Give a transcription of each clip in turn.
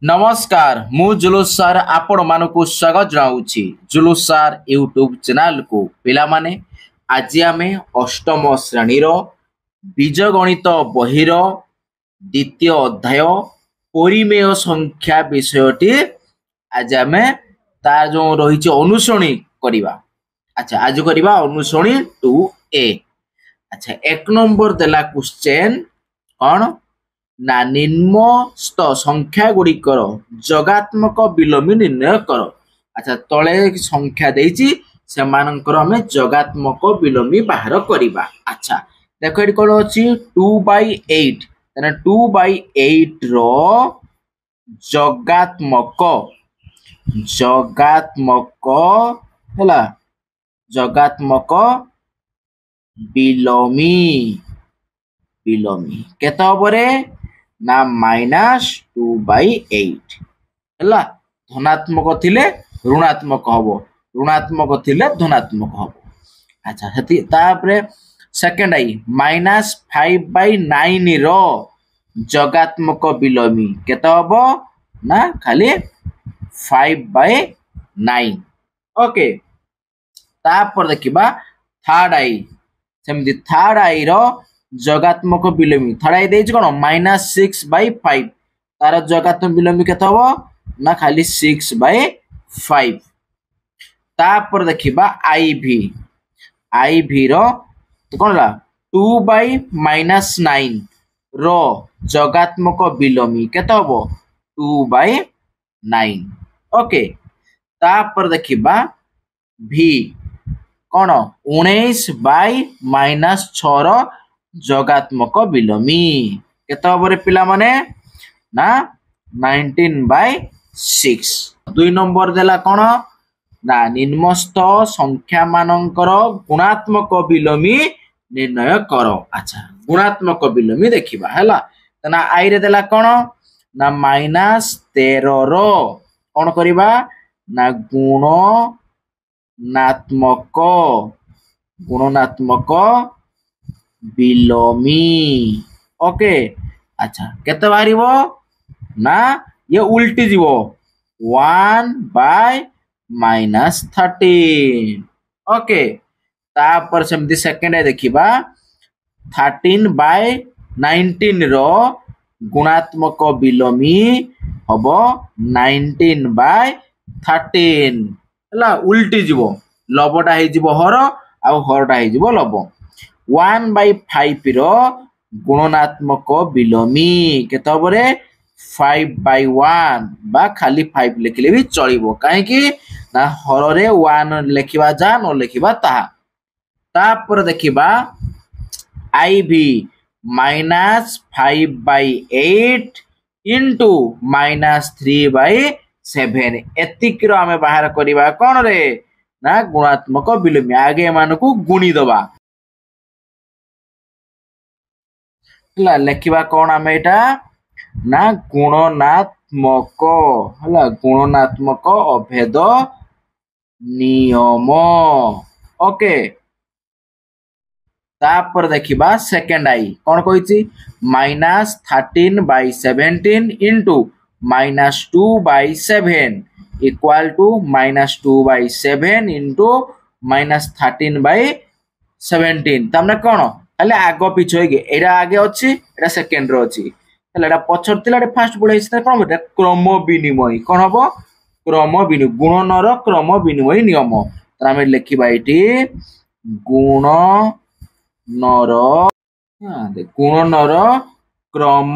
नमस्कार मु जुलूस सर आपण मानकु स्वागत जनाऊँगी जुलूस सर यूट्यूब चैनल को पिला माने आज आमे अष्टम श्रेणी बीजगणित बहिर द्वितीय अध्याय परिमेय संख्या विषयटी आज आमे तार जो रही अनुसरणी करवा। अच्छा आज करवा अनुसरणी 2A। अच्छा एक नंबर देला क्वेश्चन कौन ना निम्नस्थ संख्या गुड़िकर जगात्मक विलोमी निर्णय कर। अच्छा तले संख्या देछि सेमानकर हमें जगात्मक विलोमी बाहर करिबा। अच्छा देखो ये कौन अच्छी 2/8 तेना 2/8 रो जगात्मक जगात्मक हैला जगात्मक विलोमी विलोमी केते हबरे ना -2/8 हैला धनात्मक थिले ऋणात्मक हबो ऋणात्मक थिले धनात्मक हबो। अच्छा हेती तापरे सेकंड आई -5/9 रो जगात्मक विलोमी केते हबो ना खाली 5/9। ओके तापर देखिबा थर्ड आई सेमती थर्ड आई रो जगात्मक विलोमी थर्ड आई देछि कोन -6/5 तार जगात्मक विलोमी केते हबो ना खाली 6/5। तापर देखिबा आईभी रो तो कोन ला 2/-9 रो जगात्मक विलोमी केते हबो 2/9। ओके तापर देखिबा भी कोन 19/-6 रो जगात्मक विलोमी केते हबरे पिला माने ना 19/6। 2 नंबर देला कोन ना निम्नस्थ संख्या मानकर गुणात्मक विलोमी निर्णय करो। अच्छा गुणात्मक विलोमी देखिबा हैला तना आई रे देला कोन ना -13 रो कोन करिबा ना गुणनात्मक विलोमी। ओके अच्छा केते बाहरिबो ना ये उल्टी जीवो 1/-13। ओके तापर सेमती सेकंड देखिबा 13/19 रो गुणात्मक विलोमी हबो 19/13 हैला उल्टी जीवो लबटा हे जीवो हर आ हरटा हे जीवो लब 1/5 रो गुणनात्मक विलोमी केते हबरे 5/1 बा खाली 5 लिखले भी चलिबो काहे कि ना हर रे 1 लिखिबा जा न लिखिबा ता। तापर देखिबा आईवी -5/8 इंटू -3/7 एतिक रो हमें बाहर करिबा कोन रे ना गुणात्मक विलोमी आगे मानकु गुणी दबा लिखा कौन आम एटा ना गुणनात्मक है गुणनात्मक अभेद नियम। ओके तापर देखिबा सेकंड आई कौन कहिछि -13/17 इंटू -2/7 इक्वल टू -2/7 इंटू -13/17 तमने कौन हेले आग पिछ होगे एटा आगे अछि एटा सेकंड रो अछि हेले एटा पछर तिला एटा फास्ट बुढाई छै कोन एटा क्रम विनिमय कोन हबो क्रम विनिमय गुणनर क्रम विनिमय नियम त हम लिखिबा एटी गुणनर क्रम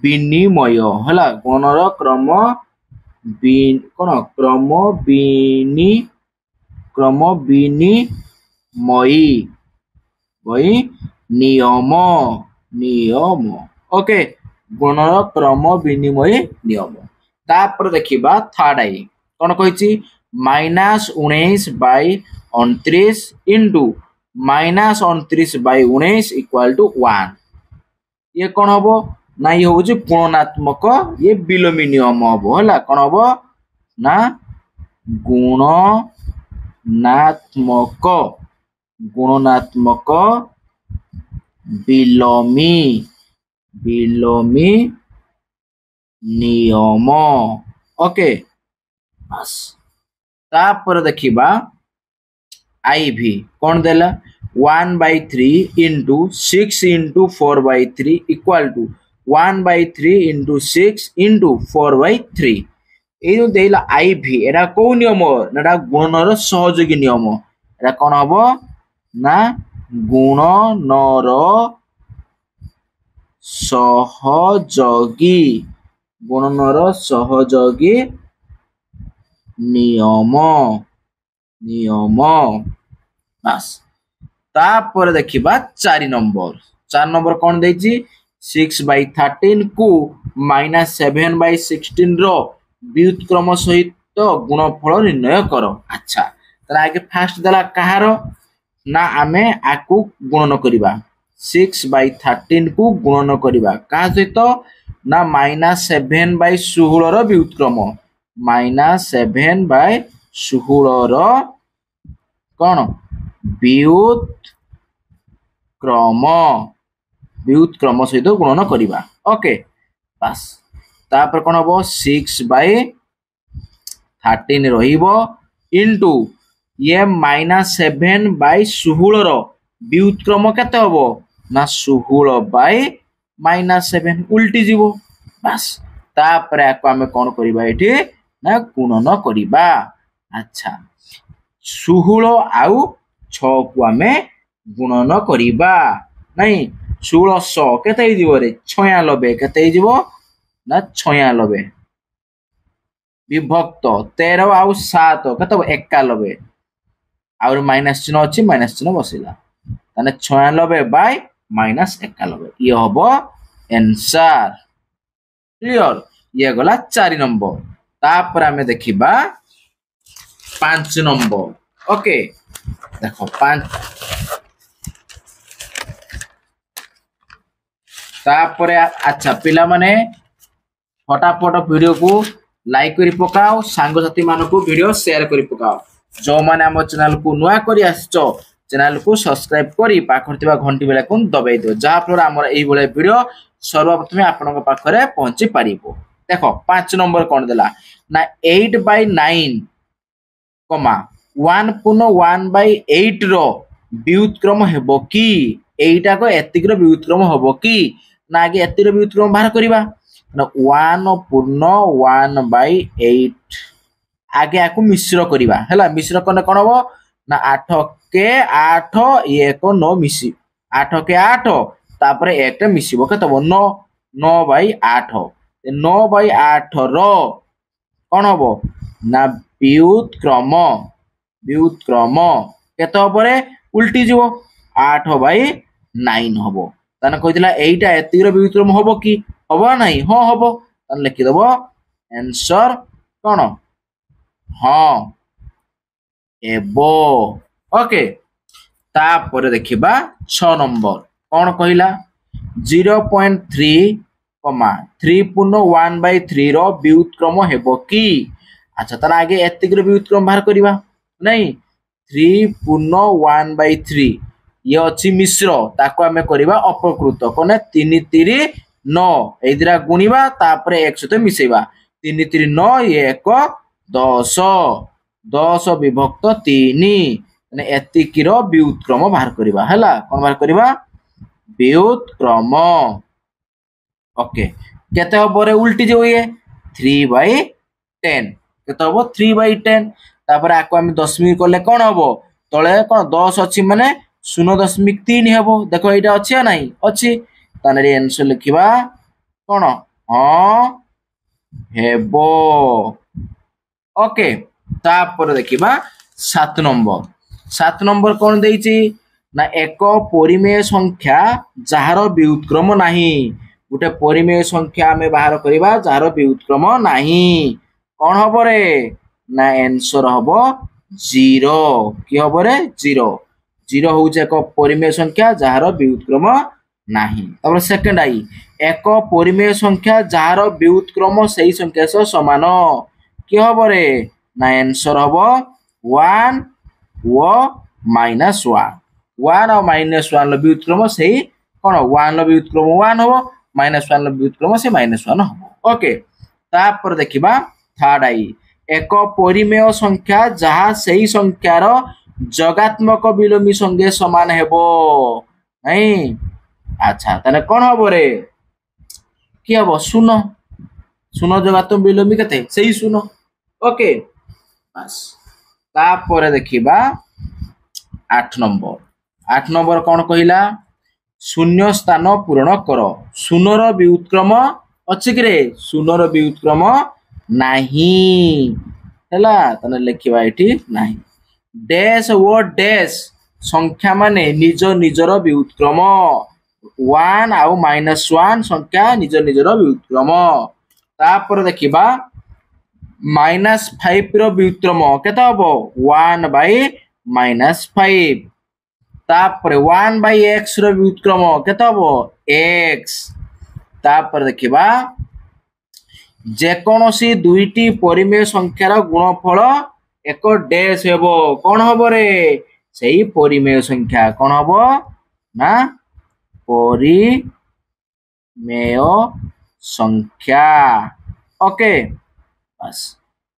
विनिमय हला गुणनर क्रम कोन क्रम विनिमय वही नियम ओके गुणर क्रम विनिमय नियम। तापर देखिबा थर्ड आई कोन कहिछि -19/29 इंटू -29/19 इक्वल टू 1 ये कोन हबो ना ये होछि गुणात्मक ये विलोमी नियम हबो हला कोन हबो ना गुणनात्मक विलोमी नियम ओके बस तापर देखिबा IV कौन देला 1/3 into 6 into 4/3 equal to 1/3 into 6 into 4/3 ये जो देला IV एटा को नियम एटा गुणनर सहयोगी नियम एटा कौन हबो ना गुणनर सहयोगी गुणनर सहयोगी नियम नियम बस तापर देखिबा 4 नंबर कौन देछि 6/13 को -7/16 रो व्युत्क्रम सहित गुणफल निर्णय करो अच्छा तर आगे फास्ट देला कहारो ना आमे आकु गुणन करिबा 6/13 को गुणन करिबा का सहित ना -7/16 रो व्युत्क्रम -7/16 रो कौन व्युत्क्रम सहित गुणन करिबा ओके बस तापर कौन हबो 6/13 रहिबो इनटू ये -7/16 रो व्युत्क्रम केते हबो ना 16/-7 उल्टी जीवो बस तापर आको हमें कौन करिबा एठी ना गुणन करिबा अच्छा 16 आउ 6 को हमें गुणन करिबा नहीं 1600 केते जीवो रे 96 केते जीवो ना 96 विभक्त 13 आउ 7 केते 91 और माइनस चिन्ह अछि माइनस चिन्ह बसिला ताने 96/-91 ये हबो आंसर क्लियर ये गला 4 नंबर तापर हमें देखिबा 5 नंबर ओके देखो 5 तापर अच्छा पिला माने फटाफट वीडियो को लाइक करी पकाओ सांग साथी मानको वीडियो शेयर करी पकाओ जो माने हम चैनल को नुआ करी आछो चैनल को सब्सक्राइब करी पाखरतिबा घंटी बेला को दबाई दो जहा फल हमर एई बोले वीडियो सर्वप्रथम आपनक पाखरे पहुंची पारिबो देखो 5 नंबर कोन देला ना 8/9 कमा 1/8 रो व्युत्क्रम हेबो की एटा को एतिक रो व्युत्क्रम होबो की ना आगे एतिर व्युत्क्रम बाहर करिबा ना 1/1/8 आगे आकु मिश्र करिबा हैला मिश्र करने कोन होबो ना 8 के 8 1 9 मिसी 8 के 8 तापर 1 टा मिसिबो केतो 9 9/8 9/8 रो कोन होबो ना व्युत्क्रम केतो परे उल्टी जीवो 8/9 होबो ताने कहितला एटा एतिर व्युत्क्रम होबो की होबो नाही हो होबो ताने लिखि देबो आंसर कोन हां एबो ओके तापर देखिबा 6 नंबर कोन कहिला 0.3 3/1/3 रो व्युत्क्रम हेबो की अच्छा तार आगे एतिक रो व्युत्क्रम बाहर करिबा नहीं 3/1/3 ये अछि मिश्र ताको हमें करिबा अपकृत कोने 3 3 9 एदिरा गुणीबा तापर 1 सहित मिसेबा 3 3 9 1 10 10 विभक्त 3 माने एतिक रो व्युत्क्रम बाहर करिबा हैला कोन बाहर करिबा व्युत्क्रम ओके केते हो बरे उल्टी जो ये 3/10 केते हो 3/10 तापर आको हम दशमिक करले कोन होबो तळे कोन 10 अछि माने 0.3 हेबो देखो एटा अछि या नाही अछि ताने आंसर लिखिबा कोन हां हेबो ओके तापर देखिबा 7 नंबर कोन देइछि ना एक परिमेय संख्या जहार व्युत्क्रम नाही गुटे परिमेय संख्या हमें बाहर करिबा जहार व्युत्क्रम नाही कोन हबो रे ना आंसर हबो 0 की हबो रे 0 0 होउछ एक परिमेय संख्या जहार व्युत्क्रम नाही तापर सेकंड आई एक परिमेय संख्या जहार व्युत्क्रम सही संख्या सह समान की हबो रे ना आंसर हबो 1 व -1 1 और -1 लो व्युत्क्रम सही कोन 1 लो व्युत्क्रम 1 हबो -1 लो व्युत्क्रम से -1 हबो ओके तापर देखिबा थर्ड आई एक परिमेय संख्या जहा सही संख्यार जगात्मक विलोमी संगे समान हेबो नहीं। अच्छा तने कोन हबो रे कि हबो शून्य शून्य जगात्मक विलोमी केते सही शून्य ओके बस तापर देखिबा 8 नंबर कौन कहला शून्य स्थान पूरण कर शून्यर व्युत्क्रम अच्छे कि रे शून्यर व्युत्क्रम नहीं हैला तने लिखिबा एठी नहीं डैश वो डैश संख्या माने निज निजर व्युत्क्रम 1 आउ -1 संख्या निज निजर व्युत्क्रम तापर देखिबा -5 रो व्युत्क्रम केते हबो 1/-5 तापर 1/x रो व्युत्क्रम केते हबो x तापर देखिबा जे कोनोसी दुईटी परिमेय संख्यार गुणफल एक डैश हेबो कोन हबो रे सेही परिमेय संख्या कोन हबो ना परिमेय संख्या ओके बस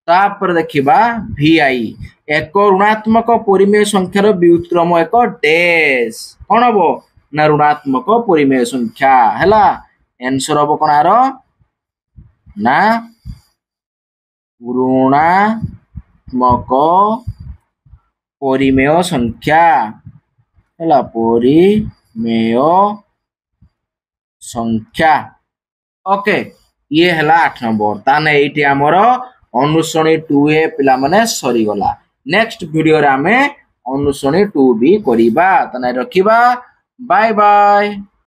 तापर देखिबा vi एक ऋणात्मक परिमेय संख्यार व्युत्क्रम एक डैश कोन हबो ना ऋणात्मक परिमेय संख्या हैला आंसर हबो कोन आरो ना ऋणात्मक परिमेय संख्या हैला परिमेय संख्या ओके ये हैला 8 नंबर ताने एठी हमर अनुसरणी 2a पिला माने सरी गला नेक्स्ट वीडियो रे हमें अनुसरणी 2b करिबा तने रखिबा बाय बाय।